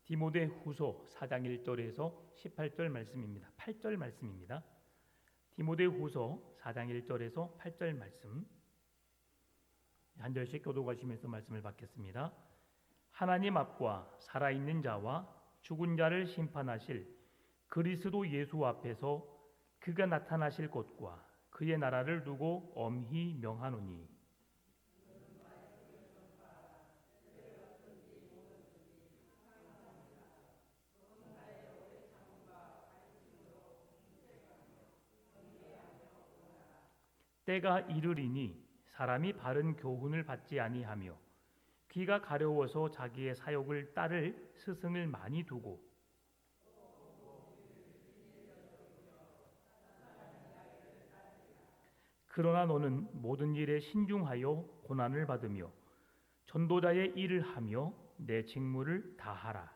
디모데후서 4장 1절에서 18절 말씀입니다. 8절 말씀입니다. 디모데후서 4장 1절에서 8절 말씀 한 절씩 교독하시면서 말씀을 받겠습니다. 하나님 앞과 살아있는 자와 죽은 자를 심판하실 그리스도 예수 앞에서 그가 나타나실 것과 그의 나라를 두고 엄히 명하노니 때가 이르리니 사람이 바른 교훈을 받지 아니하며 귀가 가려워서 자기의 사욕을 따를 스승을 많이 두고 그러나 너는 모든 일에 신중하여 고난을 받으며 전도자의 일을 하며 내 직무를 다하라.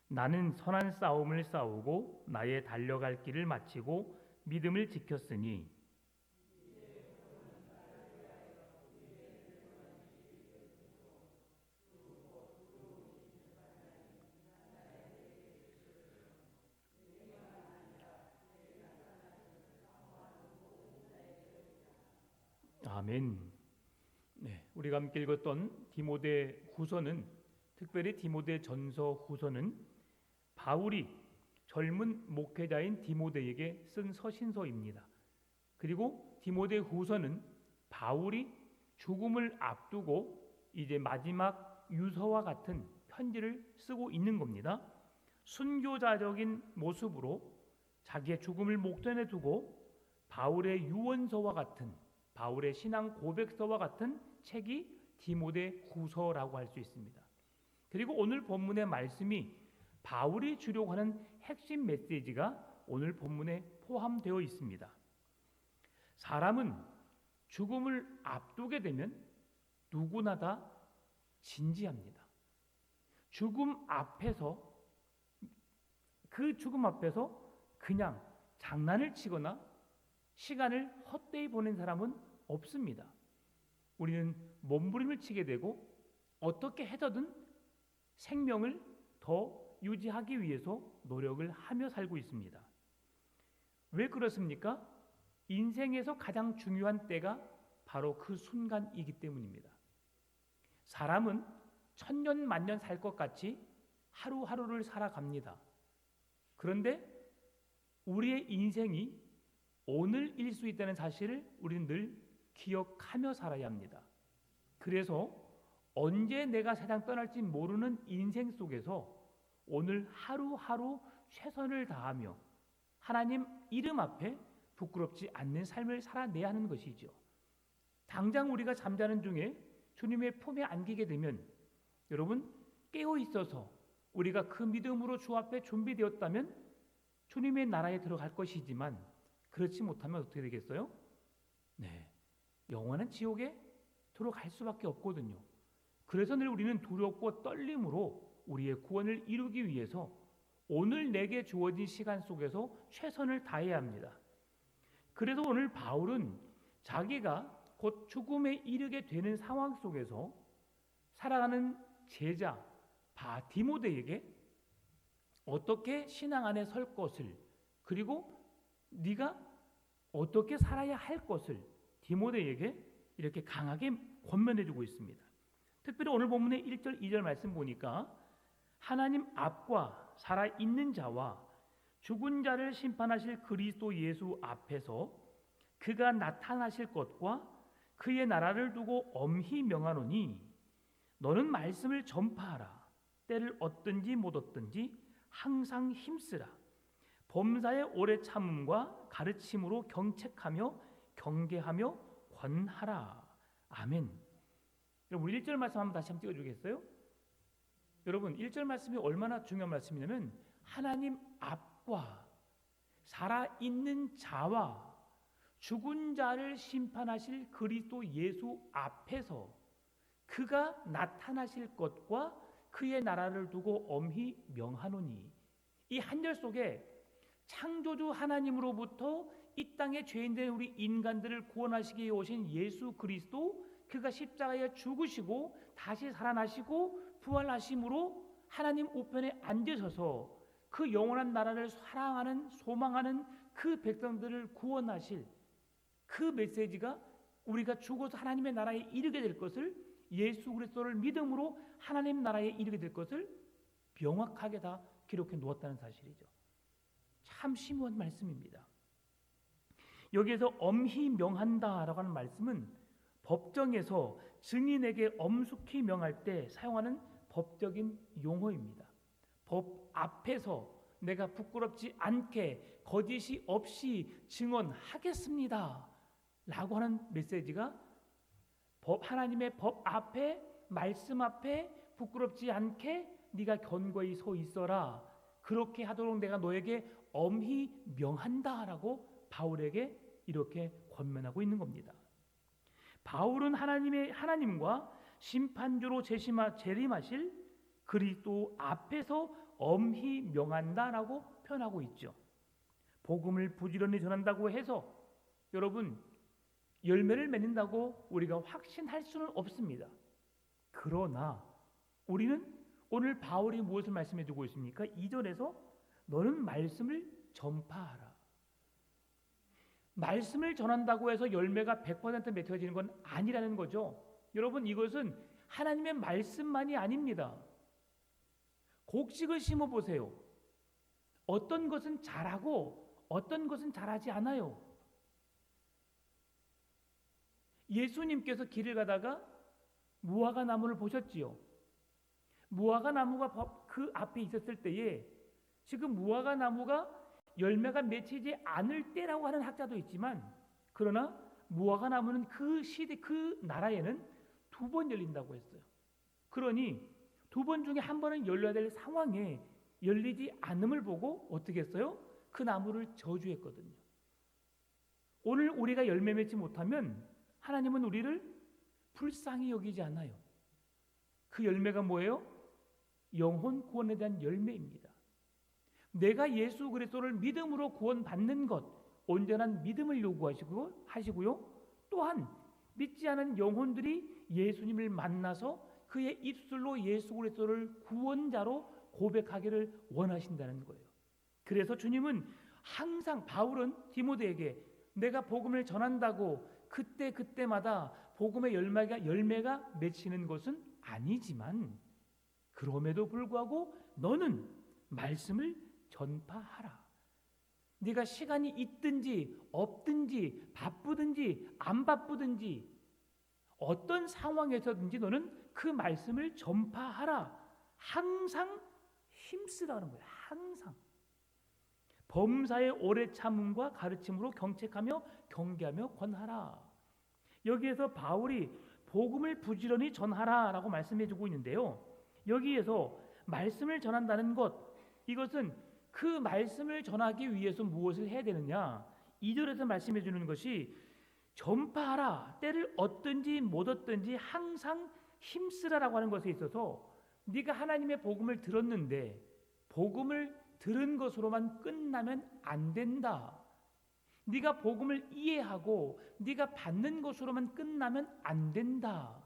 나는 선한 싸움을 싸우고 나의 달려갈 길을 마치고 믿음을 지켰으니 아멘. 네, 우리가 함께 읽었던 디모데후서는 특별히 디모데전서후서는 바울이 젊은 목회자인 디모데에게 쓴 서신서입니다. 그리고 디모데후서는 바울이 죽음을 앞두고 이제 마지막 유서와 같은 편지를 쓰고 있는 겁니다. 순교자적인 모습으로 자기의 죽음을 목전에 두고 바울의 유언서와 같은 바울의 신앙 고백서와 같은 책이 디모데후서라고 할 수 있습니다. 그리고 오늘 본문의 말씀이 바울이 주려고 하는 핵심 메시지가 오늘 본문에 포함되어 있습니다. 사람은 죽음을 앞두게 되면 누구나 다 진지합니다. 죽음 앞에서 그 죽음 앞에서 그냥 장난을 치거나 시간을 헛되이 보낸 사람은 없습니다. 우리는 몸부림을 치게 되고 어떻게 해서든 생명을 더 유지하기 위해서 노력을 하며 살고 있습니다. 왜 그렇습니까? 인생에서 가장 중요한 때가 바로 그 순간이기 때문입니다. 사람은 천년 만년 살 것 같이 하루하루를 살아갑니다. 그런데 우리의 인생이 오늘일 수 있다는 사실을 우리는 늘 기억하며 살아야 합니다. 그래서 언제 내가 세상 떠날지 모르는 인생 속에서 오늘 하루하루 최선을 다하며 하나님 이름 앞에 부끄럽지 않는 삶을 살아내야 하는 것이죠. 당장 우리가 잠자는 중에 주님의 품에 안기게 되면 여러분 깨어 있어서 우리가 그 믿음으로 주 앞에 준비되었다면 주님의 나라에 들어갈 것이지만 그렇지 못하면 어떻게 되겠어요? 네, 영원한 지옥에 들어갈 수밖에 없거든요. 그래서 늘 우리는 두렵고 떨림으로 우리의 구원을 이루기 위해서 오늘 내게 주어진 시간 속에서 최선을 다해야 합니다. 그래서 오늘 바울은 자기가 곧 죽음에 이르게 되는 상황 속에서 살아가는 제자 디모데에게 어떻게 신앙 안에 설 것을 그리고 네가 어떻게 살아야 할 것을 디모데에게 이렇게 강하게 권면해주고 있습니다. 특별히 오늘 본문의 1절 2절 말씀 보니까 하나님 앞과 살아있는 자와 죽은 자를 심판하실 그리스도 예수 앞에서 그가 나타나실 것과 그의 나라를 두고 엄히 명하노니 너는 말씀을 전파하라. 때를 얻든지 못 얻든지 항상 힘쓰라. 범사의 오래 참음과 가르침으로 경책하며 경계하며 권하라. 아멘. 여러분 우리 1절 말씀 한번 다시 한번 띄워주겠어요? 여러분 1절 말씀이 얼마나 중요한 말씀이냐면 하나님 앞과 살아있는 자와 죽은 자를 심판하실 그리스도 예수 앞에서 그가 나타나실 것과 그의 나라를 두고 엄히 명하노니 이 한 절 속에 창조주 하나님으로부터 이 땅에 죄인된 우리 인간들을 구원하시기 위해 오신 예수 그리스도, 그가 십자가에 죽으시고 다시 살아나시고 부활하심으로 하나님 우편에 앉으셔서 그 영원한 나라를 사랑하는 소망하는 그 백성들을 구원하실 그 메시지가 우리가 죽어서 하나님의 나라에 이르게 될 것을, 예수 그리스도를 믿음으로 하나님 나라에 이르게 될 것을 명확하게 다 기록해 놓았다는 사실이죠. 참 심오한 말씀입니다. 여기에서 엄히 명한다라고 하는 말씀은 법정에서 증인에게 엄숙히 명할 때 사용하는 법적인 용어입니다. 법 앞에서 내가 부끄럽지 않게 거짓이 없이 증언하겠습니다 라고 하는 메시지가 하나님의 법 앞에, 말씀 앞에 부끄럽지 않게 네가 견고히 서 있어라, 그렇게 하도록 내가 너에게 엄히 명한다라고 바울에게 이렇게 권면하고 있는 겁니다. 바울은 하나님과 심판주로 재림하실 그리스도 앞에서 엄히 명한다라고 표현하고 있죠. 복음을 부지런히 전한다고 해서 여러분 열매를 맺는다고 우리가 확신할 수는 없습니다. 그러나 우리는 오늘 바울이 무엇을 말씀해 주고 있습니까? 2절에서 너는 말씀을 전파하라. 말씀을 전한다고 해서 열매가 100% 맺혀지는 건 아니라는 거죠. 여러분 이것은 하나님의 말씀만이 아닙니다. 곡식을 심어 보세요. 어떤 것은 자라고 어떤 것은 자라지 않아요. 예수님께서 길을 가다가 무화과 나무를 보셨지요. 무화과 나무가 그 앞에 있었을 때에 지금 무화과 나무가 열매가 맺히지 않을 때라고 하는 학자도 있지만, 그러나 무화과 나무는 그 시대 그 나라에는 2번 열린다고 했어요. 그러니 2번 중에 한 번은 열려야 될 상황에 열리지 않음을 보고 어떻게 했어요? 그 나무를 저주했거든요. 오늘 우리가 열매 맺지 못하면 하나님은 우리를 불쌍히 여기지 않아요. 그 열매가 뭐예요? 영혼 구원에 대한 열매입니다. 내가 예수 그리스도를 믿음으로 구원받는 것, 온전한 믿음을 요구하시고요. 또한 믿지 않은 영혼들이 예수님을 만나서 그의 입술로 예수 그리스도를 구원자로 고백하기를 원하신다는 거예요. 그래서 주님은 항상, 바울은 디모데에게 내가 복음을 전한다고 그때마다 복음의 열매가 맺히는 것은 아니지만, 그럼에도 불구하고 너는 말씀을 전파하라. 네가 시간이 있든지 없든지 바쁘든지 안 바쁘든지 어떤 상황에서든지 너는 그 말씀을 전파하라. 항상 힘쓰라는 거예요. 항상 범사의 오래 참음과 가르침으로 경책하며 경계하며 권하라. 여기에서 바울이 복음을 부지런히 전하라라고 말씀해주고 있는데요. 여기에서 말씀을 전한다는 것, 이것은 그 말씀을 전하기 위해서 무엇을 해야 되느냐? 2절에서 말씀해 주는 것이 전파하라. 때를 얻든지 못 얻든지 항상 힘쓰라라고 하는 것에 있어서 네가 하나님의 복음을 들었는데 복음을 들은 것으로만 끝나면 안 된다. 네가 복음을 이해하고 네가 받는 것으로만 끝나면 안 된다.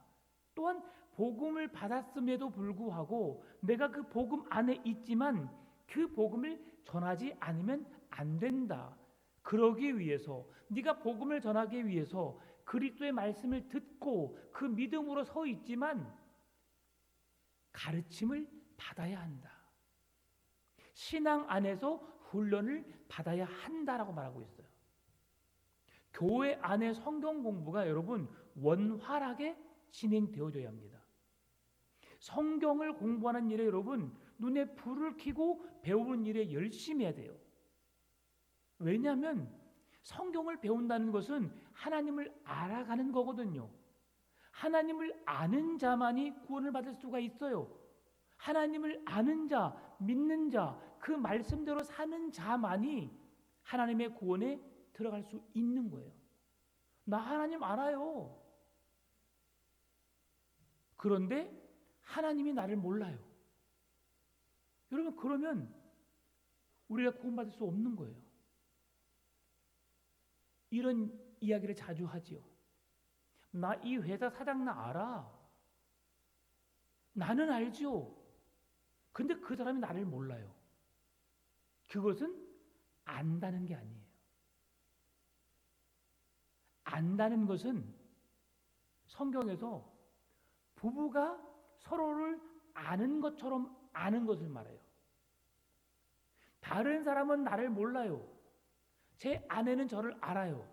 또한 복음을 받았음에도 불구하고 내가 그 복음 안에 있지만 그 복음을 전하지 않으면 안 된다. 그러기 위해서, 네가 복음을 전하기 위해서 그리스도의 말씀을 듣고 그 믿음으로 서 있지만 가르침을 받아야 한다. 신앙 안에서 훈련을 받아야 한다라고 말하고 있어요. 교회 안에 성경 공부가 여러분 원활하게 진행되어져야 합니다. 성경을 공부하는 일에 여러분 눈에 불을 켜고 배우는 일에 열심히 해야 돼요. 왜냐하면 성경을 배운다는 것은 하나님을 알아가는 거거든요. 하나님을 아는 자만이 구원을 받을 수가 있어요. 하나님을 아는 자, 믿는 자, 그 말씀대로 사는 자만이 하나님의 구원에 들어갈 수 있는 거예요. 나 하나님 알아요. 그런데 하나님이 나를 몰라요. 여러분, 그러면 우리가 구원받을 수 없는 거예요. 이런 이야기를 자주 하지요. 나 이 회사 사장 나 알아. 나는 알죠. 근데 그 사람이 나를 몰라요. 그것은 안다는 게 아니에요. 안다는 것은 성경에서 부부가 서로를 아는 것처럼 아는 것을 말해요. 다른 사람은 나를 몰라요. 제 아내는 저를 알아요.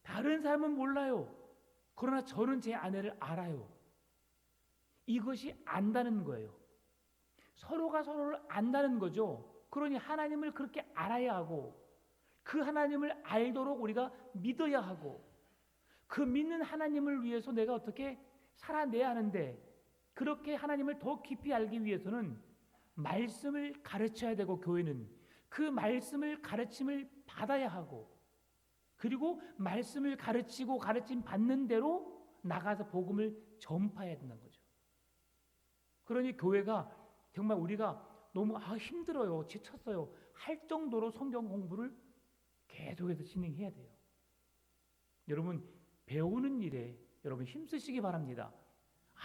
다른 사람은 몰라요. 그러나 저는 제 아내를 알아요. 이것이 안다는 거예요. 서로가 서로를 안다는 거죠. 그러니 하나님을 그렇게 알아야 하고 그 하나님을 알도록 우리가 믿어야 하고 그 믿는 하나님을 위해서 내가 어떻게 살아내야 하는데 그렇게 하나님을 더 깊이 알기 위해서는 말씀을 가르쳐야 되고 교회는 그 말씀을 가르침을 받아야 하고 그리고 말씀을 가르치고 가르침 받는 대로 나가서 복음을 전파해야 된다는 거죠. 그러니 교회가 정말 우리가 너무 힘들어요. 지쳤어요. 할 정도로 성경 공부를 계속해서 진행해야 돼요. 여러분 배우는 일에 여러분 힘쓰시기 바랍니다.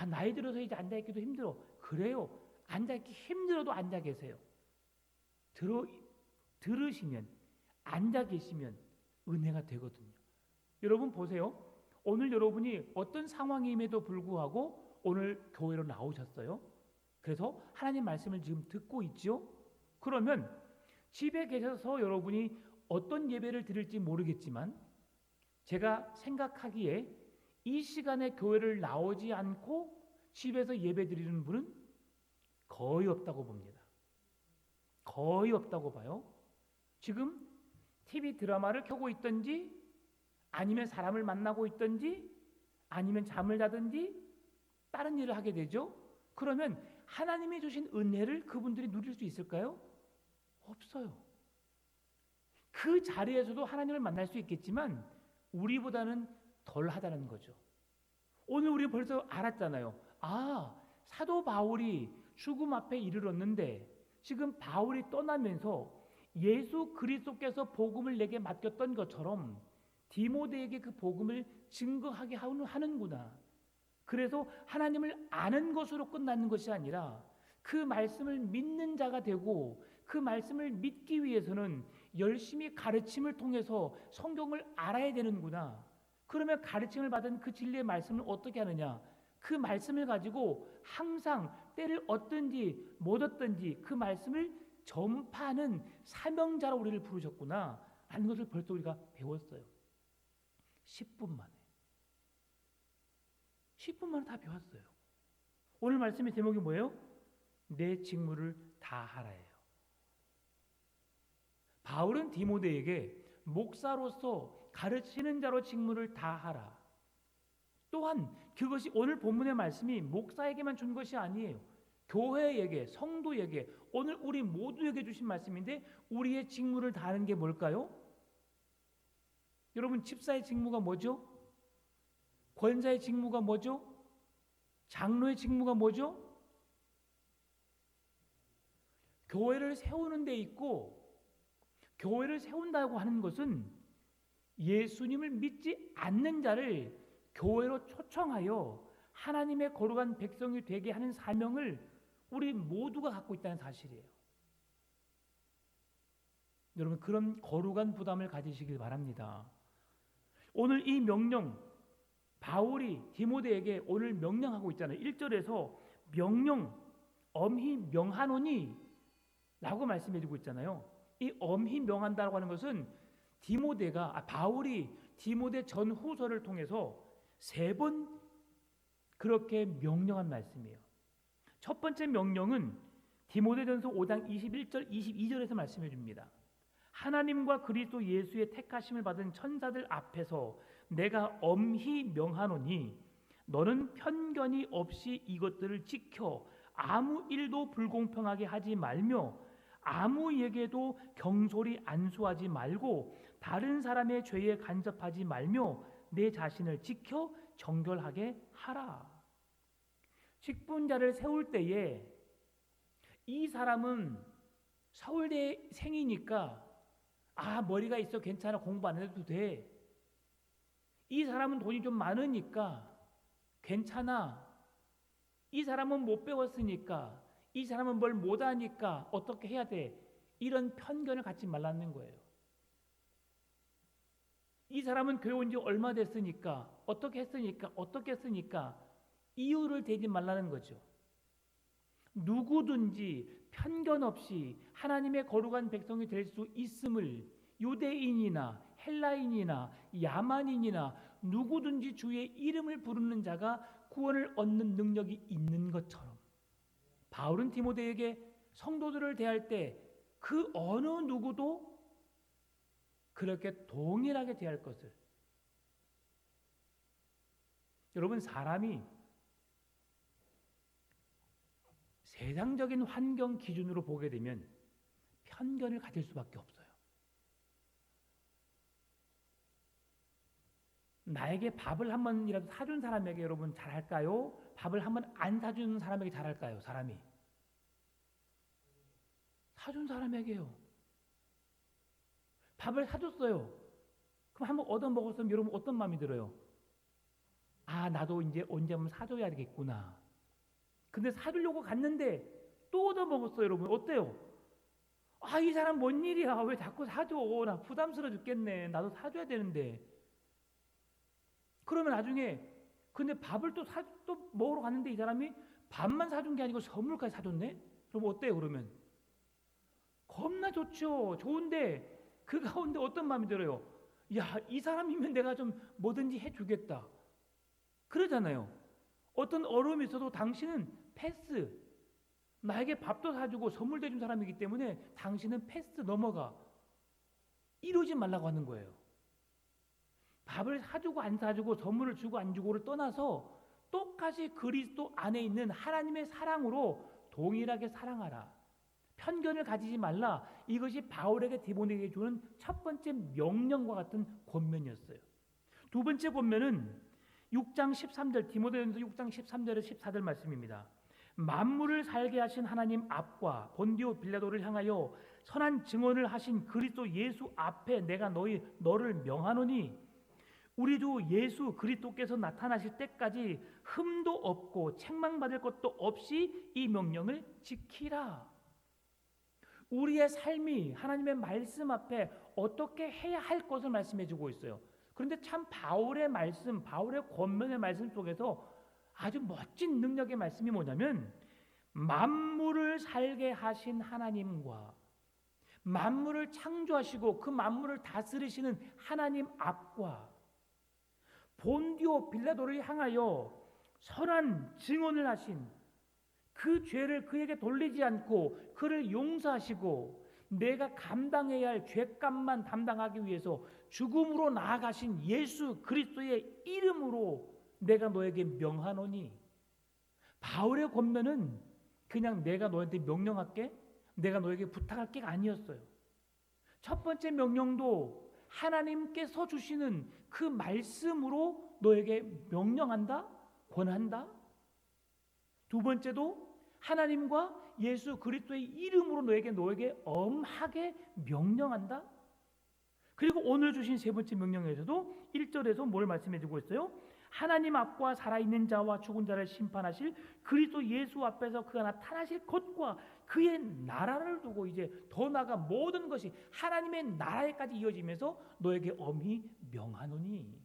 나이 들어서 이제 앉아있기도 힘들어. 그래요. 앉아있기 힘들어도 앉아 계세요. 들으시면 앉아 계시면 은혜가 되거든요. 여러분 보세요. 오늘 여러분이 어떤 상황임에도 불구하고 오늘 교회로 나오셨어요. 그래서 하나님 말씀을 지금 듣고 있죠. 그러면 집에 계셔서 여러분이 어떤 예배를 드릴지 모르겠지만 제가 생각하기에 이 시간에 교회를 나오지 않고 집에서 예배 드리는 분은 거의 없다고 봅니다. 거의 없다고 봐요. 지금 TV 드라마를 켜고 있든지 아니면 사람을 만나고 있든지 아니면 잠을 자든지 다른 일을 하게 되죠. 그러면 하나님이 주신 은혜를 그분들이 누릴 수 있을까요? 없어요. 그 자리에서도 하나님을 만날 수 있겠지만 우리보다는 덜 하다는 거죠. 오늘 우리 벌써 알았잖아요. 사도 바울이 죽음 앞에 이르렀는데 지금 바울이 떠나면서 예수 그리스도께서 복음을 내게 맡겼던 것처럼 디모데에게 그 복음을 증거하게 하는구나. 그래서 하나님을 아는 것으로 끝나는 것이 아니라 그 말씀을 믿는 자가 되고 그 말씀을 믿기 위해서는 열심히 가르침을 통해서 성경을 알아야 되는구나. 그러면 가르침을 받은 그 진리의 말씀을 어떻게 하느냐? 그 말씀을 가지고 항상 때를 얻든지 못 얻든지 그 말씀을 전파하는 사명자로 우리를 부르셨구나 라는 것을 벌써 우리가 배웠어요. 10분 만에 다 배웠어요. 오늘 말씀의 제목이 뭐예요? 내 직무를 다 하라예요. 바울은 디모데에게 목사로서 가르치는 자로 직무를 다 하라. 또한 그것이 오늘 본문의 말씀이 목사에게만 준 것이 아니에요. 교회에게, 성도에게, 오늘 우리 모두에게 주신 말씀인데 우리의 직무를 다하는 게 뭘까요? 여러분 집사의 직무가 뭐죠? 권사의 직무가 뭐죠? 장로의 직무가 뭐죠? 교회를 세우는 데 있고 교회를 세운다고 하는 것은 예수님을 믿지 않는 자를 교회로 초청하여 하나님의 거룩한 백성이 되게 하는 사명을 우리 모두가 갖고 있다는 사실이에요. 여러분 그런 거룩한 부담을 가지시길 바랍니다. 오늘 이 명령 바울이 디모데에게 오늘 명령하고 있잖아요. 1절에서 명령 엄히 명하노니 라고 말씀해주고 있잖아요. 이 엄히 명한다고 하는 것은 바울이 디모데 전후서를 통해서 3번 그렇게 명령한 말씀이에요. 첫 번째 명령은 디모데전서 5장 21절 22절에서 말씀해 줍니다. 하나님과 그리스도 예수의 택하심을 받은 천사들 앞에서 내가 엄히 명하노니 너는 편견이 없이 이것들을 지켜 아무 일도 불공평하게 하지 말며 아무에게도 경솔히 안수하지 말고 다른 사람의 죄에 간섭하지 말며 내 자신을 지켜 정결하게 하라. 직분자를 세울 때에 이 사람은 서울대생이니까 아, 머리가 있어 괜찮아, 공부 안 해도 돼. 이 사람은 돈이 좀 많으니까 괜찮아. 이 사람은 못 배웠으니까, 이 사람은 뭘 못하니까 어떻게 해야 돼. 이런 편견을 갖지 말라는 거예요. 이 사람은 교회 온 지 얼마 됐으니까, 어떻게 했으니까 이유를 대지 말라는 거죠. 누구든지 편견 없이 하나님의 거룩한 백성이 될 수 있음을 유대인이나 헬라인이나 야만인이나 누구든지 주의 이름을 부르는 자가 구원을 얻는 능력이 있는 것처럼 바울은 디모데에게 성도들을 대할 때 그 어느 누구도 그렇게 동일하게 대할 것을. 여러분, 사람이 세상적인 환경 기준으로 보게 되면 편견을 가질 수밖에 없어요. 나에게 밥을 한 번이라도 사준 사람에게 여러분 잘할까요? 밥을 한 번 안 사주는 사람에게 잘할까요? 사람이 사준 사람에게요. 밥을 사줬어요. 그럼 한번 얻어 먹었으면 여러분 어떤 마음이 들어요? 아, 나도 이제 언제 한번 사줘야 되겠구나. 근데 사주려고 갔는데 또 얻어 먹었어요. 여러분 어때요? 아, 이 사람 뭔 일이야? 왜 자꾸 사줘? 나 부담스러워 죽겠네. 나도 사줘야 되는데. 그러면 나중에 근데 밥을 또 먹으러 갔는데 이 사람이 밥만 사준 게 아니고 선물까지 사줬네? 그럼 어때요? 그러면 겁나 좋죠. 좋은데 그 가운데 어떤 마음이 들어요? 야, 이 사람이면 내가 좀 뭐든지 해주겠다. 그러잖아요. 어떤 어려움이 있어도 당신은 패스. 나에게 밥도 사주고 선물도 해준 사람이기 때문에 당신은 패스 넘어가. 이러지 말라고 하는 거예요. 밥을 사주고 안 사주고 선물을 주고 안 주고를 떠나서 똑같이 그리스도 안에 있는 하나님의 사랑으로 동일하게 사랑하라. 편견을 가지지 말라. 이것이 바울에게 디모데에게 주는 첫 번째 명령과 같은 권면이었어요. 두 번째 권면은 6장 13절 디모데전서 6장 13절에서 14절 말씀입니다. 만물을 살게 하신 하나님 앞과 본디오 빌라도를 향하여 선한 증언을 하신 그리스도 예수 앞에 내가 너를 명하노니 우리 주 예수 그리스도께서 나타나실 때까지 흠도 없고 책망받을 것도 없이 이 명령을 지키라. 우리의 삶이 하나님의 말씀 앞에 어떻게 해야 할 것을 말씀해 주고 있어요. 그런데 참 바울의 말씀, 바울의 권면의 말씀 속에서 아주 멋진 능력의 말씀이 뭐냐면 만물을 살게 하신 하나님과 만물을 창조하시고 그 만물을 다스리시는 하나님 앞과 본디오 빌라도를 향하여 선한 증언을 하신 그 죄를 그에게 돌리지 않고 그를 용서하시고 내가 감당해야 할 죄값만 담당하기 위해서 죽음으로 나아가신 예수 그리스도의 이름으로 내가 너에게 명하노니. 바울의 권면은 그냥 내가 너한테 명령할게, 내가 너에게 부탁할게가 아니었어요. 첫 번째 명령도 하나님께서 주시는 그 말씀으로 너에게 명령한다, 권한다. 두 번째도 하나님과 예수 그리스도의 이름으로 너에게 엄하게 명령한다. 그리고 오늘 주신 세 번째 명령에서도 1절에서 뭘 말씀해 주고 있어요? 하나님 앞과 살아있는 자와 죽은 자를 심판하실 그리스도 예수 앞에서 그가 나타나실 것과 그의 나라를 두고 이제 더 나아가 모든 것이 하나님의 나라에까지 이어지면서 너에게 엄히 명하노니.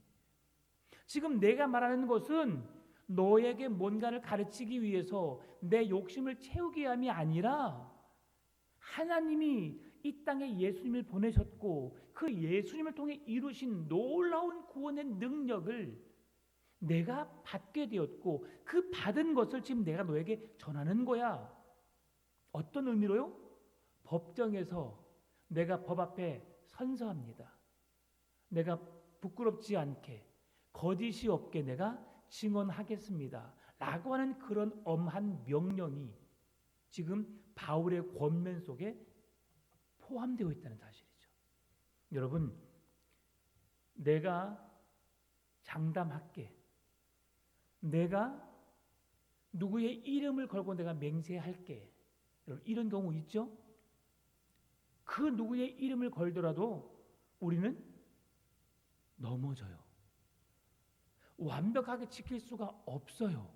지금 내가 말하는 것은 너에게 뭔가를 가르치기 위해서 내 욕심을 채우기 위함이 아니라 하나님이 이 땅에 예수님을 보내셨고 그 예수님을 통해 이루신 놀라운 구원의 능력을 내가 받게 되었고 그 받은 것을 지금 내가 너에게 전하는 거야. 어떤 의미로요? 법정에서 내가 법 앞에 선서합니다. 내가 부끄럽지 않게 거짓이 없게 내가 증언하겠습니다. 라고 하는 그런 엄한 명령이 지금 바울의 권면 속에 포함되어 있다는 사실이죠. 여러분, 내가 장담할게. 내가 누구의 이름을 걸고 내가 맹세할게. 여러분, 이런 경우 있죠? 그 누구의 이름을 걸더라도 우리는 넘어져요. 완벽하게 지킬 수가 없어요.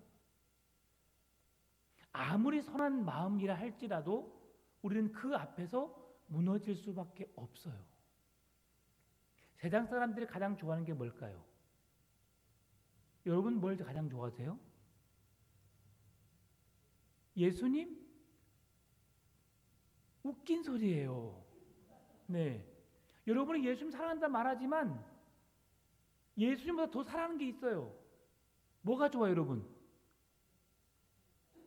아무리 선한 마음이라 할지라도 우리는 그 앞에서 무너질 수밖에 없어요. 세상 사람들이 가장 좋아하는 게 뭘까요? 여러분 뭘 가장 좋아하세요? 예수님? 웃긴 소리예요. 네. 여러분이 예수님 사랑한다 말하지만 예수님보다 더 사랑하는 게 있어요. 뭐가 좋아요, 여러분?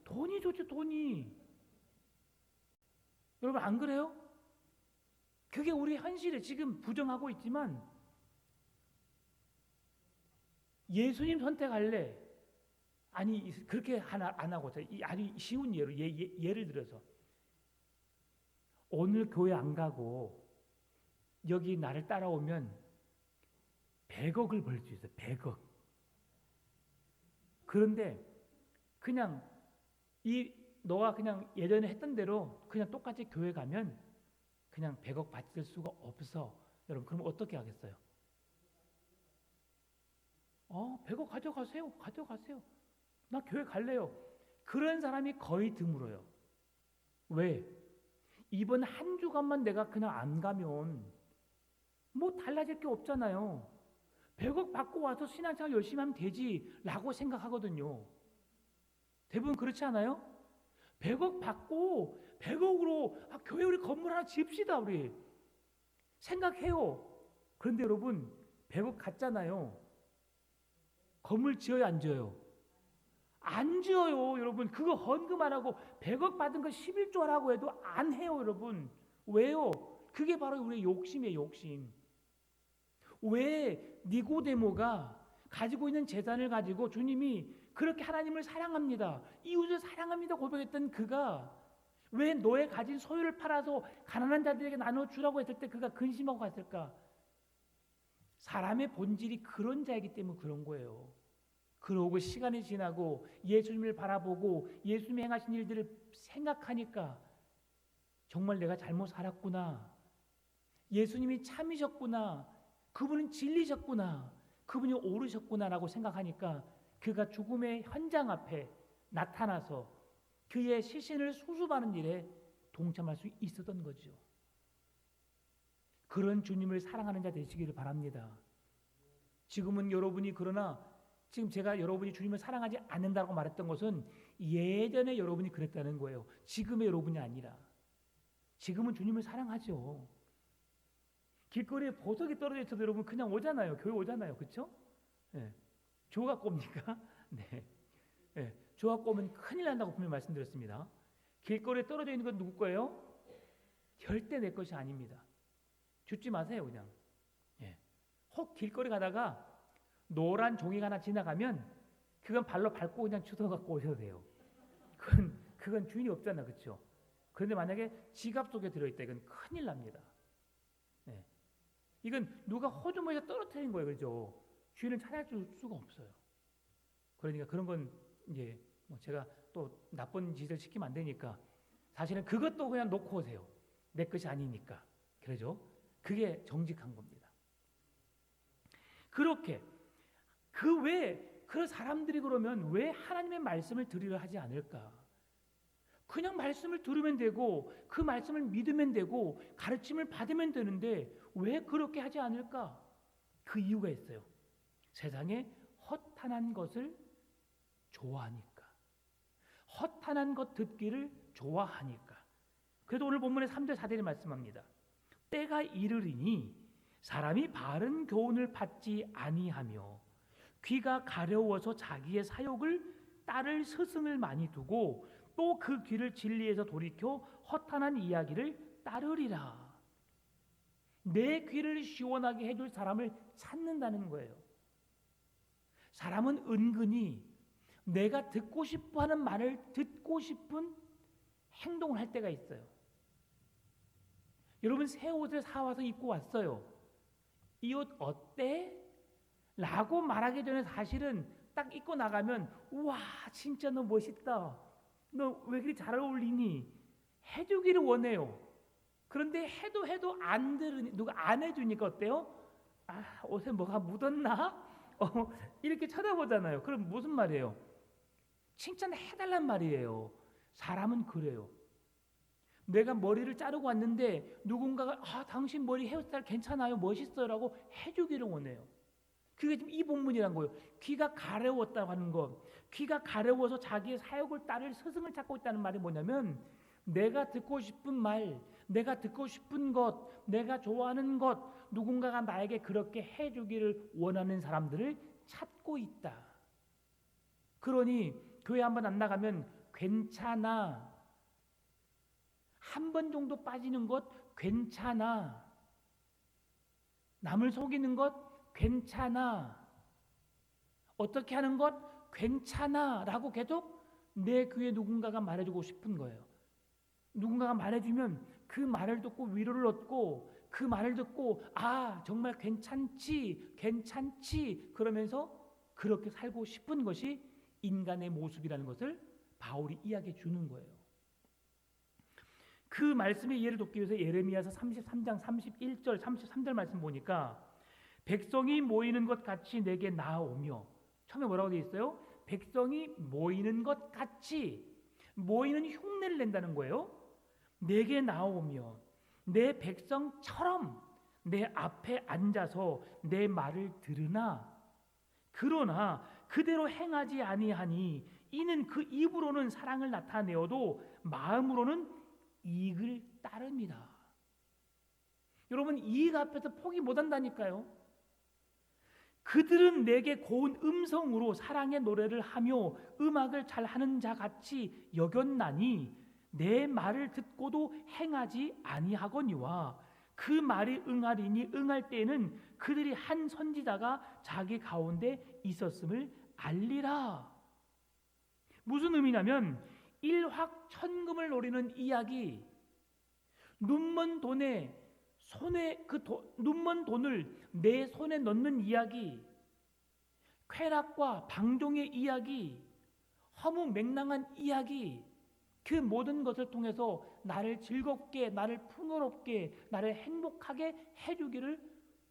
돈이 좋죠, 돈이. 여러분 안 그래요? 그게 우리 현실에 지금 부정하고 있지만 예수님 선택할래? 아니 그렇게 안 하고 아주 쉬운 예로 예를 들어서 오늘 교회 안 가고 여기 나를 따라오면 100억을 벌 수 있어요. 100억. 그런데 그냥 너가 그냥 예전에 했던 대로 그냥 똑같이 교회 가면 그냥 100억 받을 수가 없어. 여러분 그럼 어떻게 하겠어요? 100억 가져가세요. 나 교회 갈래요. 그런 사람이 거의 드물어요. 왜? 이번 한 주간만 내가 그냥 안 가면 뭐 달라질 게 없잖아요. 100억 받고 와서 신앙생활 열심히 하면 되지라고 생각하거든요. 대부분 그렇지 않아요? 100억 받고 100억으로 교회 우리 건물 하나 집시다 우리 생각해요. 그런데 여러분 100억 갔잖아요. 건물 지어요 안 지어요? 안 지어요. 여러분 그거 헌금 안 하고 100억 받은 거 11조 하라고 해도 안 해요. 여러분 왜요? 그게 바로 우리의 욕심이에요. 욕심. 왜 니고데모가 가지고 있는 재산을 가지고 주님이 그렇게 하나님을 사랑합니다, 이웃을 사랑합니다 고백했던 그가 왜 너의 가진 소유를 팔아서 가난한 자들에게 나눠주라고 했을 때 그가 근심하고 갔을까? 사람의 본질이 그런 자이기 때문에 그런 거예요. 그러고 시간이 지나고 예수님을 바라보고 예수님이 행하신 일들을 생각하니까 정말 내가 잘못 살았구나, 예수님이 참이셨구나, 그분은 진리셨구나, 그분이 옳으셨구나라고 생각하니까 그가 죽음의 현장 앞에 나타나서 그의 시신을 수습하는 일에 동참할 수 있었던 거죠. 그런 주님을 사랑하는 자 되시기를 바랍니다. 지금은 여러분이 그러나 지금 제가 여러분이 주님을 사랑하지 않는다고 말했던 것은 예전에 여러분이 그랬다는 거예요. 지금의 여러분이 아니라. 지금은 주님을 사랑하죠. 길거리에 보석이 떨어져 있어도 여러분 그냥 오잖아요. 교회 오잖아요. 그렇죠? 네. 조각 꼽니까? 네. 네. 조각 꼽으면 큰일 난다고 분명히 말씀드렸습니다. 길거리에 떨어져 있는 건 누구 거예요? 절대 내 것이 아닙니다. 줍지 마세요 그냥. 예. 혹 길거리 가다가 노란 종이가 하나 지나가면 그건 발로 밟고 그냥 주워 갖고 오셔도 돼요. 그건 주인이 없잖아, 그렇죠? 그런데 만약에 지갑 속에 들어있다, 이건 큰일 납니다. 예. 이건 누가 호주머니에 떨어뜨린 거예요, 그렇죠? 주인을 찾아줄 수가 없어요. 그러니까 그런 건 이제 뭐 제가 또 나쁜 짓을 시키면 안 되니까 사실은 그것도 그냥 놓고 오세요. 내 것이 아니니까. 그러죠? 그게 정직한 겁니다. 그렇게 그 사람들이 그러면 왜 하나님의 말씀을 들으려 하지 않을까? 그냥 말씀을 들으면 되고 그 말씀을 믿으면 되고 가르침을 받으면 되는데 왜 그렇게 하지 않을까? 그 이유가 있어요. 세상에 허탄한 것을 좋아하니까. 허탄한 것 듣기를 좋아하니까. 그래도 오늘 본문의 3절 4절이 말씀합니다. 때가 이르리니 사람이 바른 교훈을 받지 아니하며 귀가 가려워서 자기의 사욕을 따를 스승을 많이 두고 또 그 귀를 진리에서 돌이켜 허탄한 이야기를 따르리라. 내 귀를 시원하게 해줄 사람을 찾는다는 거예요. 사람은 은근히 내가 듣고 싶어하는 말을 듣고 싶은 행동을 할 때가 있어요. 여러분 새 옷을 사와서 입고 왔어요. 이 옷 어때? 라고 말하기 전에 사실은 딱 입고 나가면 우와 진짜 너 멋있다, 너 왜 그리 잘 어울리니? 해주기를 원해요. 그런데 해도 안 들으니, 누가 안 해주니까 어때요? 옷에 뭐가 묻었나? 이렇게 쳐다보잖아요. 그럼 무슨 말이에요? 칭찬해달란 말이에요. 사람은 그래요. 내가 머리를 자르고 왔는데 누군가가 당신 머리 헤어스타일 괜찮아요, 멋있어요 라고 해주기를 원해요. 그게 지금 이 본문이란 거예요. 귀가 가려웠다고 하는 것, 귀가 가려워서 자기의 사역을 따를 스승을 찾고 있다는 말이 뭐냐면, 내가 듣고 싶은 말, 내가 듣고 싶은 것, 내가 좋아하는 것, 누군가가 나에게 그렇게 해주기를 원하는 사람들을 찾고 있다. 그러니 교회 한번 안 나가면 괜찮아, 한 번 정도 빠지는 것 괜찮아, 남을 속이는 것 괜찮아, 어떻게 하는 것 괜찮아 라고 계속 내 귀에 누군가가 말해주고 싶은 거예요. 누군가가 말해주면 그 말을 듣고 위로를 얻고, 그 말을 듣고 정말 괜찮지 그러면서 그렇게 살고 싶은 것이 인간의 모습이라는 것을 바울이 이야기해 주는 거예요. 그 말씀의 예를 돕기 위해서 예레미야서 33장 31절 33절 말씀 보니까, 백성이 모이는 것 같이 내게 나아오며, 처음에 뭐라고 되어 있어요? 백성이 모이는 것 같이, 모이는 흉내를 낸다는 거예요. 내게 나오며 내 백성처럼 내 앞에 앉아서 내 말을 들으나, 그러나 그대로 행하지 아니하니 이는 그 입으로는 사랑을 나타내어도 마음으로는 이익을 따릅니다. 여러분, 이익 앞에서 포기 못한다니까요. 그들은 내게 고운 음성으로 사랑의 노래를 하며 음악을 잘하는 자 같이 여겼나니 내 말을 듣고도 행하지 아니하거니와 그 말이 응하리니 응할 때에는 그들이 한 선지자가 자기 가운데 있었음을 알리라. 무슨 의미냐면, 일확천금을 노리는 이야기, 눈먼 돈에 눈먼 돈을 내 손에 넣는 이야기, 쾌락과 방종의 이야기, 허무맹랑한 이야기, 그 모든 것을 통해서 나를 즐겁게, 나를 풍요롭게, 나를 행복하게 해주기를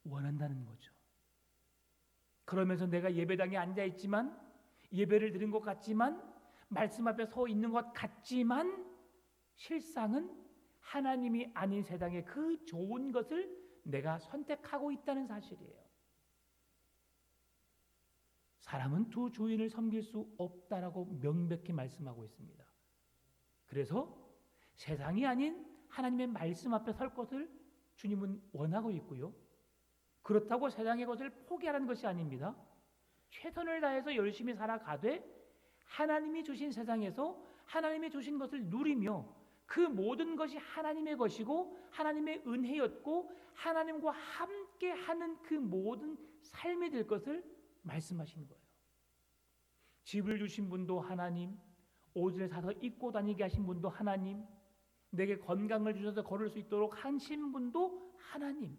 원한다는 거죠. 그러면서 내가 예배당에 앉아있지만, 예배를 드린 것 같지만, 말씀 앞에 서 있는 것 같지만 실상은 하나님이 아닌 세상의 그 좋은 것을 내가 선택하고 있다는 사실이에요. 사람은 두 주인을 섬길 수 없다라고 명백히 말씀하고 있습니다. 그래서 세상이 아닌 하나님의 말씀 앞에 설 것을 주님은 원하고 있고요. 그렇다고 세상의 것을 포기하라는 것이 아닙니다. 최선을 다해서 열심히 살아가되 하나님이 주신 세상에서 하나님이 주신 것을 누리며, 그 모든 것이 하나님의 것이고 하나님의 은혜였고 하나님과 함께 하는 그 모든 삶이 될 것을 말씀하신 거예요. 집을 주신 분도 하나님, 옷을 사서 입고 다니게 하신 분도 하나님, 내게 건강을 주셔서 걸을 수 있도록 하신 분도 하나님.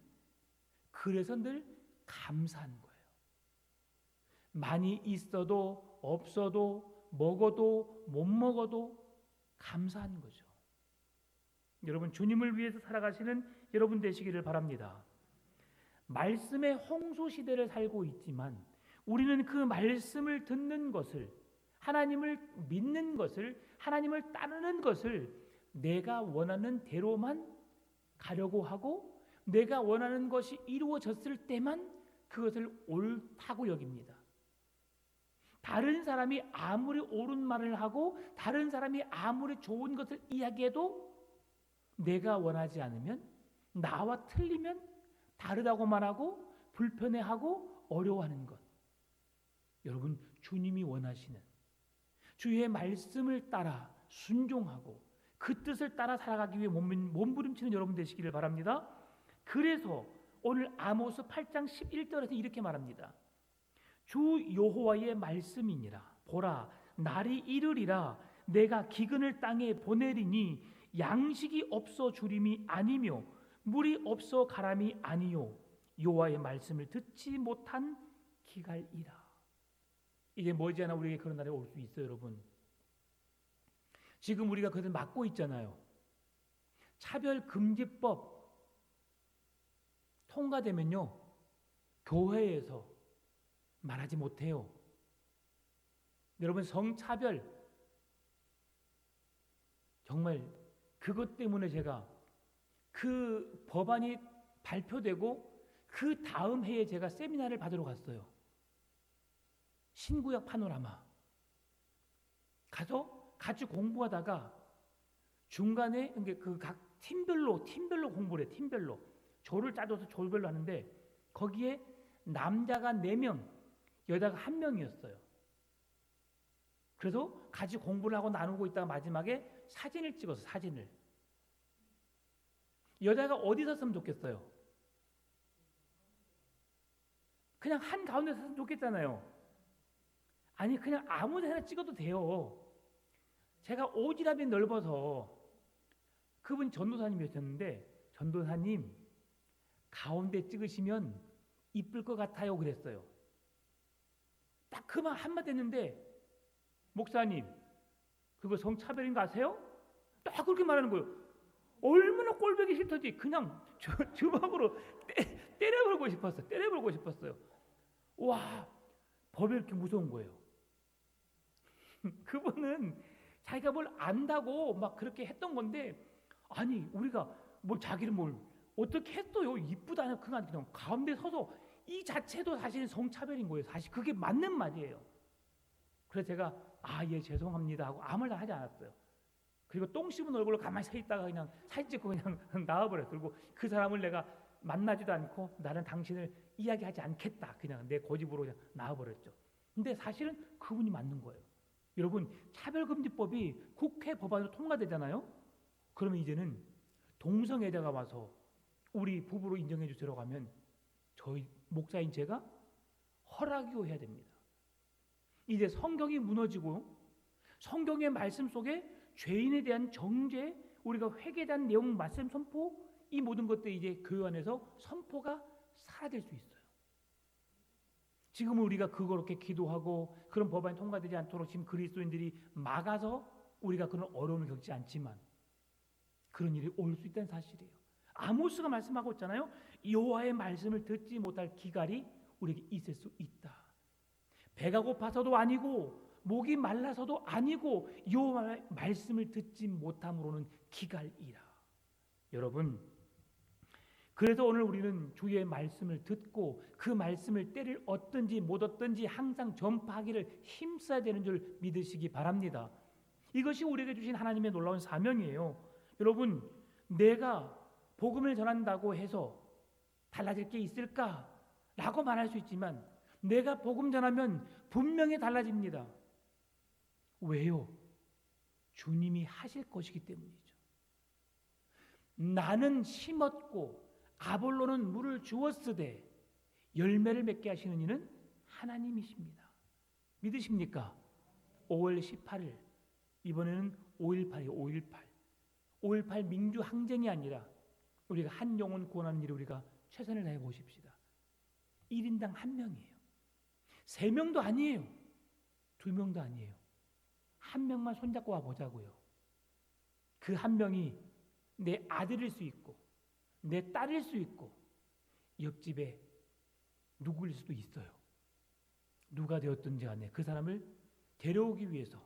그래서 늘 감사한 거예요. 많이 있어도 없어도 먹어도 못 먹어도 감사한 거죠. 여러분, 주님을 위해서 살아가시는 여러분 되시기를 바랍니다. 말씀의 홍수 시대를 살고 있지만 우리는 그 말씀을 듣는 것을, 하나님을 믿는 것을, 하나님을 따르는 것을 내가 원하는 대로만 가려고 하고, 내가 원하는 것이 이루어졌을 때만 그것을 옳다고 여깁니다. 다른 사람이 아무리 옳은 말을 하고 다른 사람이 아무리 좋은 것을 이야기해도 내가 원하지 않으면, 나와 틀리면 다르다고 말하고 불편해하고 어려워하는 것. 여러분, 주님이 원하시는 주의 말씀을 따라 순종하고 그 뜻을 따라 살아가기 위해 몸부림치는 여러분 되시기를 바랍니다. 그래서 오늘 아모스 8장 11절에서 이렇게 말합니다. 주 여호와의 말씀이니라. 보라, 날이 이르리라. 내가 기근을 땅에 보내리니 양식이 없어 주림이 아니며 물이 없어 가람이 아니요 여호와의 말씀을 듣지 못한 기갈이라. 이제 머지않아 우리에게 그런 날이 올 수 있어요, 여러분. 지금 우리가 그것을 막고 있잖아요. 차별금지법 통과되면요, 교회에서 말하지 못해요. 여러분, 성차별, 정말 그것 때문에 제가 그 법안이 발표되고 그 다음 해에 제가 세미나를 받으러 갔어요. 신구약 파노라마. 가서 같이 공부하다가 중간에 그 각 팀별로 공부를 해. 팀별로 조를 짜줘서 조별로 하는데 거기에 남자가 4명, 여자가 1명이었어요. 그래서 같이 공부를 하고 나누고 있다가 마지막에 사진을 찍어서 사진을. 여자가 어디 섰으면 좋겠어요? 그냥 한 가운데 섰으면 좋겠잖아요. 아니, 그냥 아무 데나 찍어도 돼요. 제가 오지랖이 넓어서, 그분 전도사님이셨는데, 전도사님 가운데 찍으시면 이쁠 것 같아요 그랬어요. 딱 그 말 한마디 했는데, 목사님 그거 성차별인 거 아세요? 딱 그렇게 말하는 거예요. 얼마나 꼴보기 싫던지 그냥 주먹으로 때려버리고 싶었어요. 때려버리고 싶었어요. 와, 법이 이렇게 무서운 거예요. 그분은 자기가 뭘 안다고 막 그렇게 했던 건데, 아니 우리가 뭐 자기를 뭘 어떻게 했어요? 이쁘다 그냥 가운데 서서, 이 자체도 사실은 성차별인 거예요. 사실 그게 맞는 말이에요. 그래서 제가 예 죄송합니다 하고 아무 말도 하지 않았어요. 그리고 똥 씹은 얼굴로 가만히 서 있다가 그냥 사진 찍고 그냥 나와버렸어요. 그리고 그 사람을 내가 만나지도 않고 나는 당신을 이야기하지 않겠다, 그냥 내 고집으로 그냥 나와버렸죠. 근데 사실은 그분이 맞는 거예요. 여러분, 차별금지법이 국회 법안으로 통과되잖아요. 그러면 이제는 동성애자가 와서 우리 부부로 인정해 주세요라고 하면 저희 목사인 제가 허락이고 해야 됩니다. 이제 성경이 무너지고 성경의 말씀 속에 죄인에 대한 정죄, 우리가 회개에 대한 내용, 말씀 선포, 이 모든 것들이 이제 교회 안에서 선포가 사라질 수 있어요. 지금은 우리가 그렇게 기도하고 그런 법안이 통과되지 않도록 지금 그리스도인들이 막아서 우리가 그런 어려움을 겪지 않지만 그런 일이 올 수 있다는 사실이에요. 아모스가 말씀하고 있잖아요. 여호와의 말씀을 듣지 못할 기갈이 우리에게 있을 수 있다. 배가 고파서도 아니고 목이 말라서도 아니고 여호와의 말씀을 듣지 못함으로는 기갈이라. 여러분, 그래서 오늘 우리는 주의 말씀을 듣고 그 말씀을 때를 얻든지 못 얻든지 항상 전파하기를 힘써야 되는 줄 믿으시기 바랍니다. 이것이 우리에게 주신 하나님의 놀라운 사명이에요. 여러분, 내가 복음을 전한다고 해서 달라질 게 있을까? 라고 말할 수 있지만 내가 복음 전하면 분명히 달라집니다. 왜요? 주님이 하실 것이기 때문이죠. 나는 심었고 아볼로는 물을 주었으되 열매를 맺게 하시는 이는 하나님이십니다. 믿으십니까? 5월 18일, 이번에는 5.18이에요. 5.18. 5.18 민주항쟁이 아니라 우리가 한 영혼 구원하는 일에 우리가 최선을 다해 보십시다. 1인당 1명이에요. 3명도 아니에요. 2명도 아니에요. 1명만 손잡고 와보자고요. 그 1명이 내 아들일 수 있고 내 딸일 수 있고 옆집에 누구일 수도 있어요. 누가 되었든지 간에 그 사람을 데려오기 위해서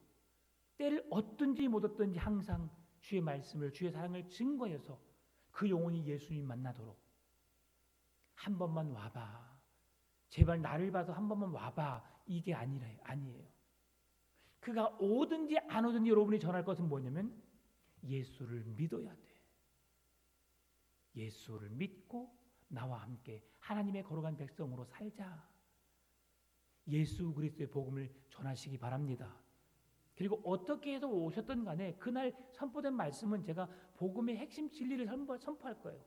때를 얻든지 못 얻든지 항상 주의 말씀을, 주의 사랑을 증거해서 그 영혼이 예수님 만나도록 한 번만 와봐. 제발 나를 봐서 한 번만 와봐. 이게 아니에요. 그가 오든지 안 오든지 여러분이 전할 것은 뭐냐면 예수를 믿어야 돼. 예수를 믿고 나와 함께 하나님의 거룩한 백성으로 살자. 예수 그리스도의 복음을 전하시기 바랍니다. 그리고 어떻게 해서 오셨든 간에 그날 선포된 말씀은 제가 복음의 핵심 진리를 선포할 거예요.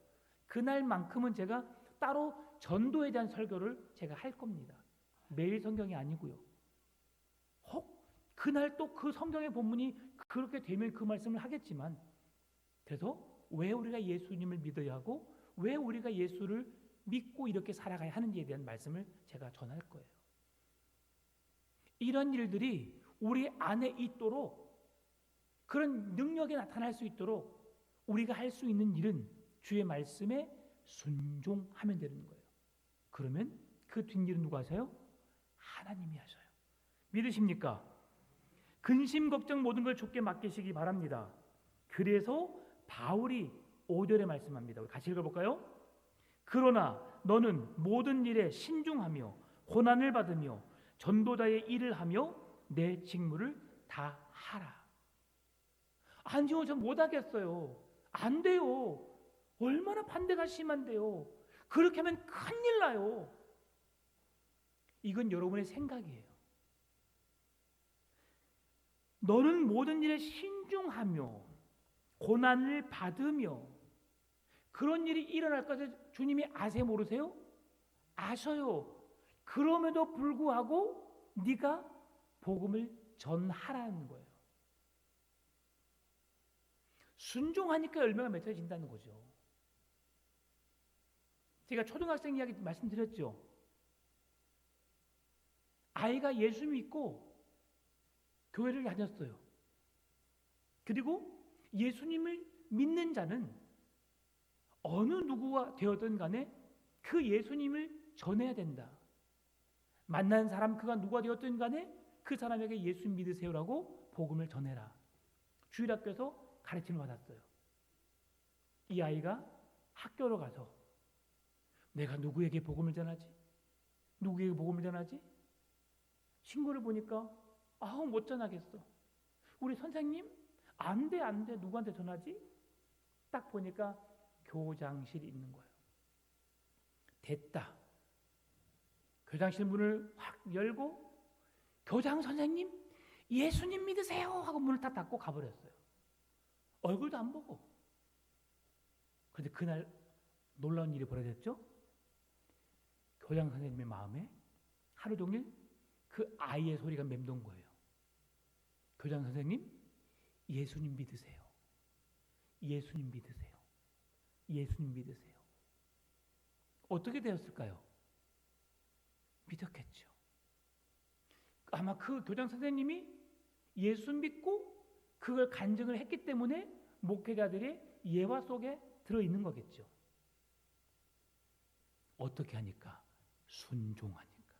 그날만큼은 제가 따로 전도에 대한 설교를 제가 할 겁니다. 매일 성경이 아니고요. 혹 그날 또 그 성경의 본문이 그렇게 되면 그 말씀을 하겠지만, 그래서 왜 우리가 예수님을 믿어야 하고 왜 우리가 예수를 믿고 이렇게 살아가야 하는지에 대한 말씀을 제가 전할 거예요. 이런 일들이 우리 안에 있도록, 그런 능력이 나타날 수 있도록 우리가 할 수 있는 일은 주의 말씀에 순종하면 되는 거예요. 그러면 그 뒷일은 누가 하세요? 하나님이 하셔요. 믿으십니까? 근심 걱정 모든 걸 주께 맡기시기 바랍니다. 그래서 바울이 5절에 말씀합니다. 우리 같이 읽어볼까요? 그러나 너는 모든 일에 신중하며 고난을 받으며 전도자의 일을 하며 내 직무를 다 하라. 아니요, 저 못하겠어요. 안 돼요. 얼마나 반대가 심한데요. 그렇게 하면 큰일 나요. 이건 여러분의 생각이에요. 너는 모든 일에 신중하며 고난을 받으며, 그런 일이 일어날 것을 주님이 아세요, 모르세요? 아셔요. 그럼에도 불구하고 네가 복음을 전하라는 거예요. 순종하니까 열매가 맺혀진다는 거죠. 제가 초등학생 이야기 말씀드렸죠. 아이가 예수 믿고 교회를 다녔어요. 그리고 예수님을 믿는 자는 어느 누구가 되었든 간에 그 예수님을 전해야 된다. 만난 사람 그가 누가 되었든 간에 그 사람에게 예수 믿으세요라고 복음을 전해라. 주일학교에서 가르침을 받았어요. 이 아이가 학교로 가서 내가 누구에게 복음을 전하지? 누구에게 복음을 전하지? 친구를 보니까 못 전하겠어. 우리 선생님 안 돼. 누구한테 전하지? 딱 보니까 교장실이 있는 거예요. 됐다. 교장실 문을 확 열고 교장 선생님 예수님 믿으세요 하고 문을 딱 닫고 가버렸어요. 얼굴도 안 보고. 그런데 그날 놀라운 일이 벌어졌죠. 교장 선생님의 마음에 하루 종일 그 아이의 소리가 맴돈 거예요. 교장 선생님 예수님 믿으세요. 예수님 믿으세요. 예수님 믿으세요. 어떻게 되었을까요? 믿었겠죠. 아마 그 교장 선생님이 예수 믿고 그걸 간증을 했기 때문에 목회자들의 예화 속에 들어있는 거겠죠. 어떻게 하니까? 순종하니까.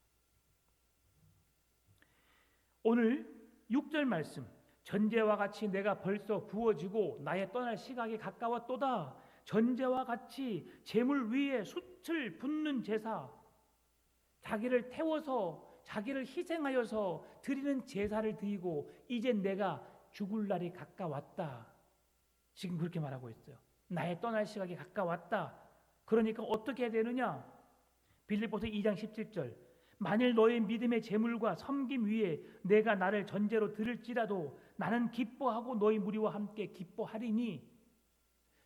오늘 6절 말씀, 전제와 같이 내가 벌써 부어지고 나의 떠날 시각이 가까웠도다. 전제와 같이 제물 위에 숯을 붓는 제사, 자기를 태워서 자기를 희생하여서 드리는 제사를 드리고 이제 내가 죽을 날이 가까웠다. 지금 그렇게 말하고 있어요. 나의 떠날 시각이 가까웠다. 그러니까 어떻게 해야 되느냐? 빌립보서 2장 17절, 만일 너의 믿음의 제물과 섬김 위에 내가 나를 전제로 드릴지라도 나는 기뻐하고 너희 무리와 함께 기뻐하리니.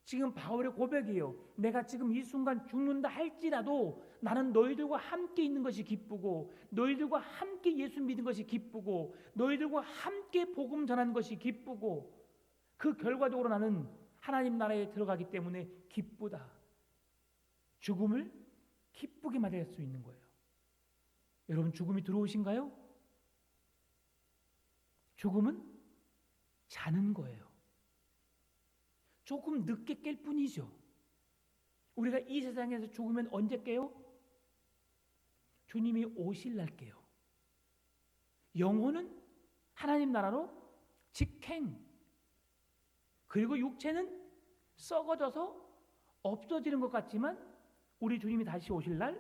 지금 바울의 고백이에요. 내가 지금 이 순간 죽는다 할지라도 나는 너희들과 함께 있는 것이 기쁘고, 너희들과 함께 예수 믿은 것이 기쁘고, 너희들과 함께 복음 전하는 것이 기쁘고, 그 결과적으로 나는 하나님 나라에 들어가기 때문에 기쁘다. 죽음을 기쁘게 맞이할 수 있는 거예요. 여러분, 죽음이 들어오신가요? 죽음은 자는 거예요. 조금 늦게 깰 뿐이죠. 우리가 이 세상에서 죽으면 언제 깨요? 주님이 오실 날 깨요. 영혼은 하나님 나라로 직행, 그리고 육체는 썩어져서 없어지는 것 같지만 우리 주님이 다시 오실 날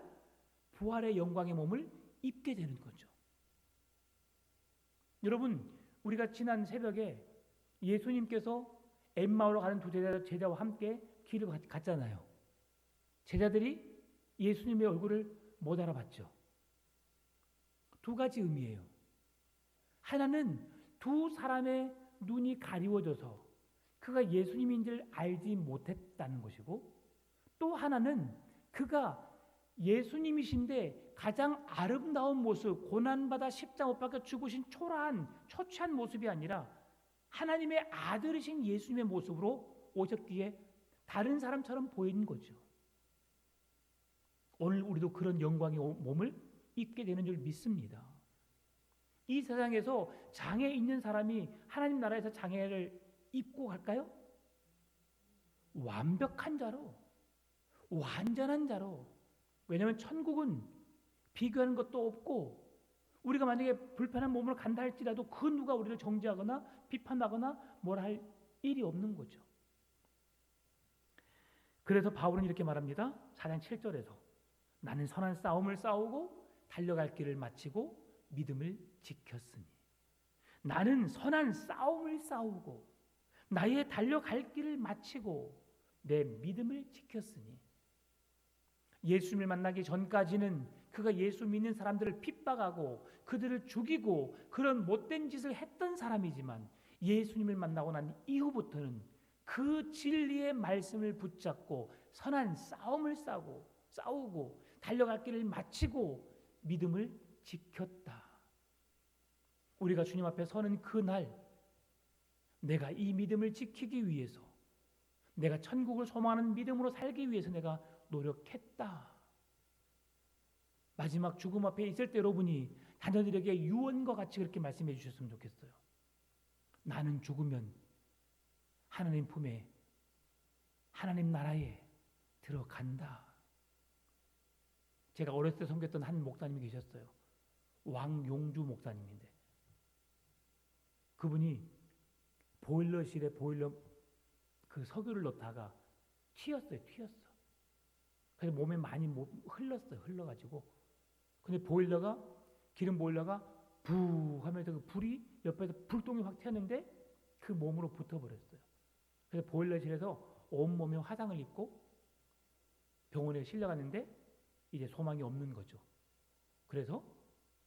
부활의 영광의 몸을 입게 되는 거죠. 여러분, 우리가 지난 새벽에 예수님께서 엠마오로 가는 두 제자와 함께 길을 갔잖아요. 제자들이 예수님의 얼굴을 못 알아봤죠. 두 가지 의미예요. 하나는 두 사람의 눈이 가리워져서 그가 예수님인 줄 알지 못했다는 것이고, 또 하나는 그가 예수님이신데 가장 아름다운 모습, 고난받아 십자가 못 박혀 죽으신 초라한 처치한 모습이 아니라 하나님의 아들이신 예수님의 모습으로 오셨기에 다른 사람처럼 보이는 거죠. 오늘 우리도 그런 영광의 몸을 입게 되는 줄 믿습니다. 이 세상에서 장애 있는 사람이 하나님 나라에서 장애를 입고 갈까요? 완벽한 자로, 완전한 자로. 왜냐하면 천국은 비교하는 것도 없고, 우리가 만약에 불편한 몸으로 간다 할지라도 그 누가 우리를 정죄하거나 비판하거나 뭐라 할 일이 없는 거죠. 그래서 바울은 이렇게 말합니다. 4장 7절에서 나는 선한 싸움을 싸우고 달려갈 길을 마치고 믿음을 지켰으니. 나는 선한 싸움을 싸우고 나의 달려갈 길을 마치고 내 믿음을 지켰으니. 예수님을 만나기 전까지는 그가 예수 믿는 사람들을 핍박하고 그들을 죽이고 그런 못된 짓을 했던 사람이지만, 예수님을 만나고 난 이후부터는 그 진리의 말씀을 붙잡고 선한 싸움을 싸우고 달려갈 길을 마치고 믿음을 지켰다. 우리가 주님 앞에 서는 그날, 내가 이 믿음을 지키기 위해서, 내가 천국을 소망하는 믿음으로 살기 위해서 내가 노력했다. 마지막 죽음 앞에 있을 때 여러분이 자녀들에게 유언과 같이 그렇게 말씀해 주셨으면 좋겠어요. 나는 죽으면 하나님 품에, 하나님 나라에 들어간다. 제가 어렸을 때 섬겼던 한 목사님이 계셨어요. 왕용주 목사님인데, 그분이 보일러실에 그 석유를 넣다가 튀었어요. 그래서 몸에 많이 흘러가지고. 근데 기름 보일러가 부 하면서 그 불이 옆에서 불똥이 확 튀었는데 그 몸으로 붙어버렸어요. 그래서 보일러실에서 온몸에 화상을 입고 병원에 실려갔는데 이제 소망이 없는 거죠. 그래서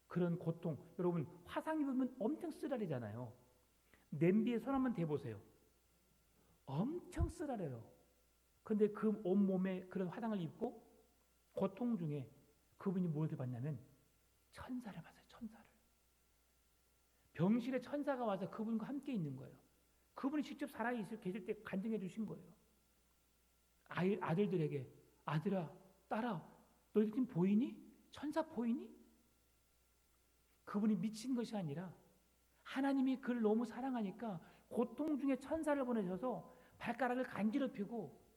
그런 고통, 여러분 화상 입으면 엄청 쓰라리잖아요. 냄비에 손 한번 대보세요. 엄청 쓰라려요. 근데 그 온몸에 그런 화상을 입고 고통 중에 그분이 무엇을 봤냐면 천사를 봤어요. 천사를. 병실에 천사가 와서 그분과 함께 있는 거예요. 그분이 직접 계실 때 간증해 주신 거예요. 아들들에게, 아들아, 딸아, 너희들 지금 보이니? 천사 보이니? 그분이 미친 것이 아니라 하나님이 그를 너무 사랑하니까 고통 중에 천사를 보내셔서 발가락을 간지럽히고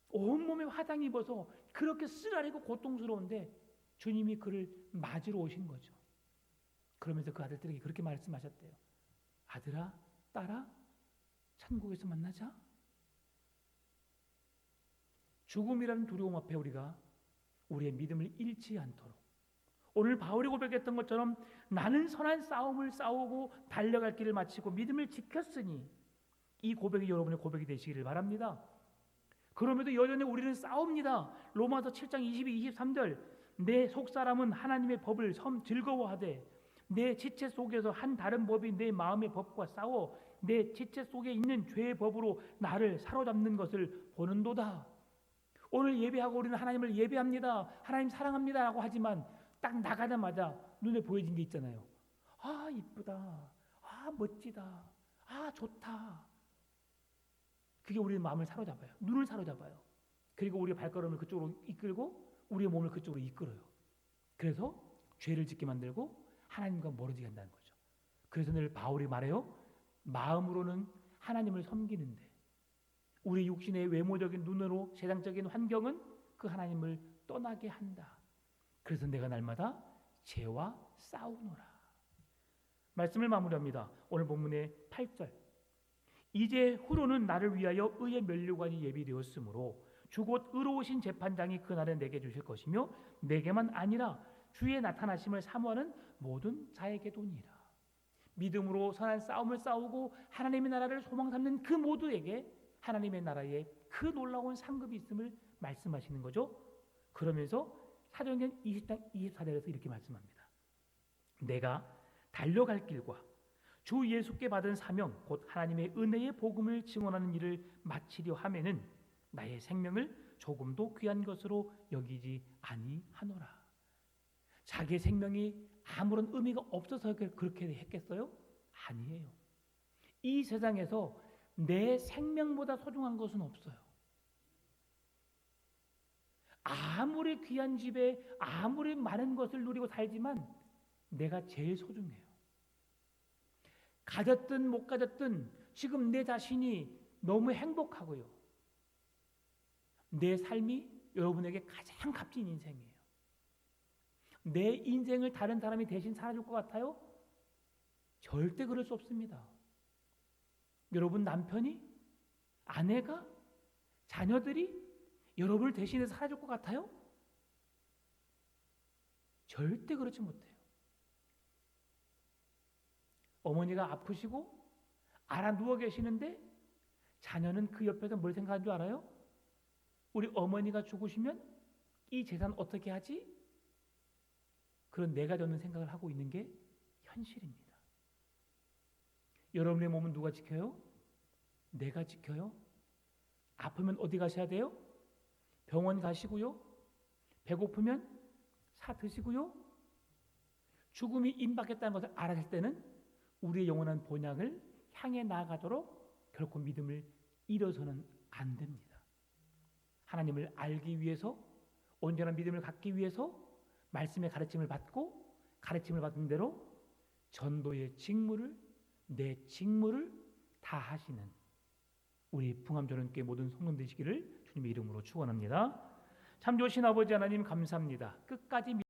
온몸에 화상 입어서 그렇게 쓰라리고 고통스러운데 주님이 그를 맞으러 오신 거죠. 그러면서 그 아들들에게 그렇게 말씀하셨대요. 아들아, 딸아, 천국에서 만나자. 죽음이라는 두려움 앞에 우리가 우리의 믿음을 잃지 않도록, 오늘 바울이 고백했던 것처럼 나는 선한 싸움을 싸우고 달려갈 길을 마치고 믿음을 지켰으니, 이 고백이 여러분의 고백이 되시기를 바랍니다. 그럼에도 여전히 우리는 싸웁니다. 로마서 7장 22, 23절 내 속사람은 하나님의 법을 즐거워하되 내 지체 속에서 한 다른 법이 내 마음의 법과 싸워 내 지체 속에 있는 죄의 법으로 나를 사로잡는 것을 보는도다. 오늘 예배하고 우리는 하나님을 예배합니다. 하나님 사랑합니다 라고 하지만 딱 나가자마자 눈에 보여진 게 있잖아요. 아 이쁘다. 아 멋지다. 아 좋다. 그게 우리의 마음을 사로잡아요. 눈을 사로잡아요. 그리고 우리의 발걸음을 그쪽으로 이끌고 우리의 몸을 그쪽으로 이끌어요. 그래서 죄를 짓게 만들고 하나님과 멀어지게 한다는 거죠. 그래서 늘 바울이 말해요. 마음으로는 하나님을 섬기는데 우리 육신의 외모적인 눈으로 세상적인 환경은 그 하나님을 떠나게 한다. 그래서 내가 날마다 죄와 싸우노라. 말씀을 마무리합니다. 오늘 본문의 8절. 이제 후로는 나를 위하여 의의 면류관이 예비되었으므로 주 곧 의로우신 재판장이 그날에 내게 주실 것이며 내게만 아니라 주의 나타나심을 사모하는 모든 자에게도니라. 믿음으로 선한 싸움을 싸우고 하나님의 나라를 소망 삼는 그 모두에게 하나님의 나라에 그 놀라운 상급이 있음을 말씀하시는 거죠. 그러면서 사도행전 20장 24절에서 이렇게 말씀합니다. 내가 달려갈 길과 주 예수께 받은 사명 곧 하나님의 은혜의 복음을 증언하는 일을 마치려 하면은 나의 생명을 조금도 귀한 것으로 여기지 아니하노라. 자기의 생명이 아무런 의미가 없어서 그렇게 했겠어요? 아니에요. 이 세상에서 내 생명보다 소중한 것은 없어요. 아무리 귀한 집에 아무리 많은 것을 누리고 살지만 내가 제일 소중해요. 가졌든 못 가졌든 지금 내 자신이 너무 행복하고요. 내 삶이 여러분에게 가장 값진 인생이에요. 내 인생을 다른 사람이 대신 살아줄 것 같아요? 절대 그럴 수 없습니다. 여러분 남편이, 아내가, 자녀들이 여러분을 대신해서 살아줄 것 같아요? 절대 그렇지 못해요. 어머니가 아프시고 알아 누워 계시는데 자녀는 그 옆에서 뭘 생각하는 줄 알아요? 우리 어머니가 죽으시면 이 재산 어떻게 하지? 그런 내가 되는 생각을 하고 있는 게 현실입니다. 여러분의 몸은 누가 지켜요? 내가 지켜요. 아프면 어디 가셔야 돼요? 병원 가시고요. 배고프면 사 드시고요. 죽음이 임박했다는 것을 알았을 때는 우리의 영원한 본향을 향해 나아가도록 결코 믿음을 잃어서는 안 됩니다. 하나님을 알기 위해서, 온전한 믿음을 갖기 위해서 말씀의 가르침을 받고 가르침을 받은 대로 전도의 직무를, 내 직무를 다 하시는 우리 풍암전원교회 모든 성도 되시기를 주님의 이름으로 축원합니다. 참 좋으신 아버지 하나님 감사합니다. 끝까지